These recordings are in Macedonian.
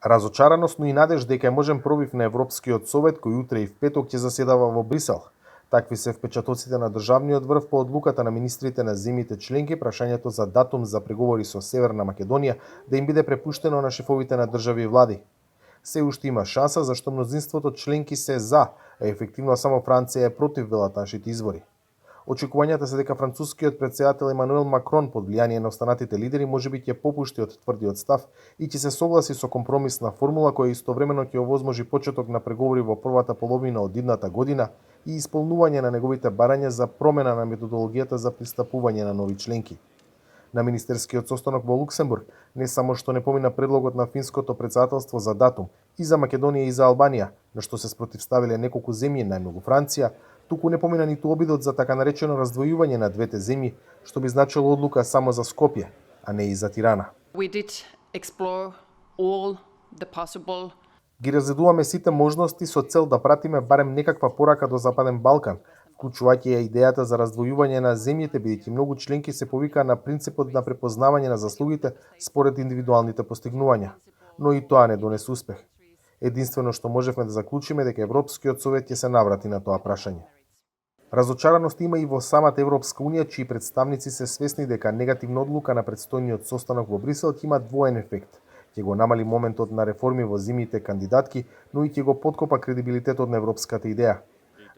Разочараност, но и надеж дека е можен пробив на Европскиот совет кој утре и в петок ќе заседава во Брисел. Такви се впечатоците на државниот врв по одлуката на министрите на земјите членки, прашањето за датум за преговори со Северна Македонија да им биде препуштено на шефовите на држави и влади. Се уште има шанса зашто мнозинството членки се за, а ефективно само Франција е против, велат нашите извори. Очекувањата се дека францускиот претседател Емануел Макрон под влијание на останатите лидери можеби ќе попушти од тврдиот став и ќе се согласи со компромисна формула која истовремено ќе овозможи почеток на преговори во првата половина од идната година и исполнување на неговите барања за промена на методологијата за пристапување на нови членки. На министерскиот состанок во Луксембург не само што не помина предлогот на финското претседателство за датум и за Македонија и за Албанија, на што се спротивставиле неколку земји, најмногу Франција, туку не помина ниту обидот за така наречено раздвојување на двете земји, што би значило одлука само за Скопје, а не и за Тирана. Ги разгледуваме сите можности со цел да пратиме барем некаква порака до Западен Балкан, вклучувајќи ја идејата за раздвојување на земјите, бидејќи многу членки се повикаа на принципот на препознавање на заслугите според индивидуалните постигнувања, но и тоа не донесе успех. Единствено што можевме да заклучиме дека Европскиот совет ќе се наврати на тоа прашање. Разочараност има и во самата Европска унија, чии представници се свесни дека негативна одлука на предстојниот состанок во Брисел ќе има двоен ефект. Ќе го намали моментот на реформи во земјите кандидатки, но и ќе го поткопа кредибилитетот на европската идеја.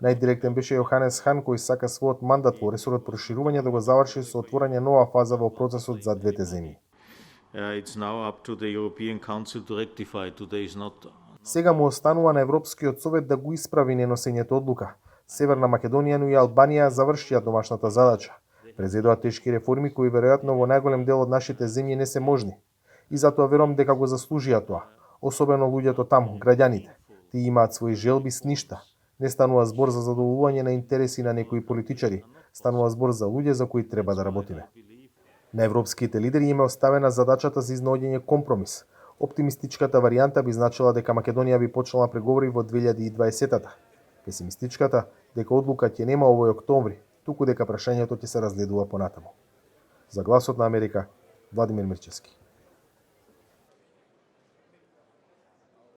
Најдиректен беше Јоханес Хан, кој сака својот мандат во ресорот проширување да го заврши со отворање нова фаза во процесот за двете земји. Сега му останува на Европскиот совет да го исправи неносењето одлука. Северна Македонија, но и Албанија завршија домашната задача. Презедоа тешки реформи кои веројатно во најголем дел од нашите земји не се можни. И затоа верувам дека го заслужија тоа. Особено луѓето таму, граѓаните. Тие имаат свои желби с ништа. Не станува збор за задоволување на интереси на некои политичари. Станува збор за луѓе за кои треба да работиме. На европските лидери им е оставена задачата за изнаоѓање компромис. Оптимистичката варијанта би значила дека Македонија би почнала преговори во 2020-та. Песимистичката дека одлука ќе нема овој октомври, туку дека прашањето ќе се разгледува понатаму. За Гласот на Америка, Владимир Мирчевски.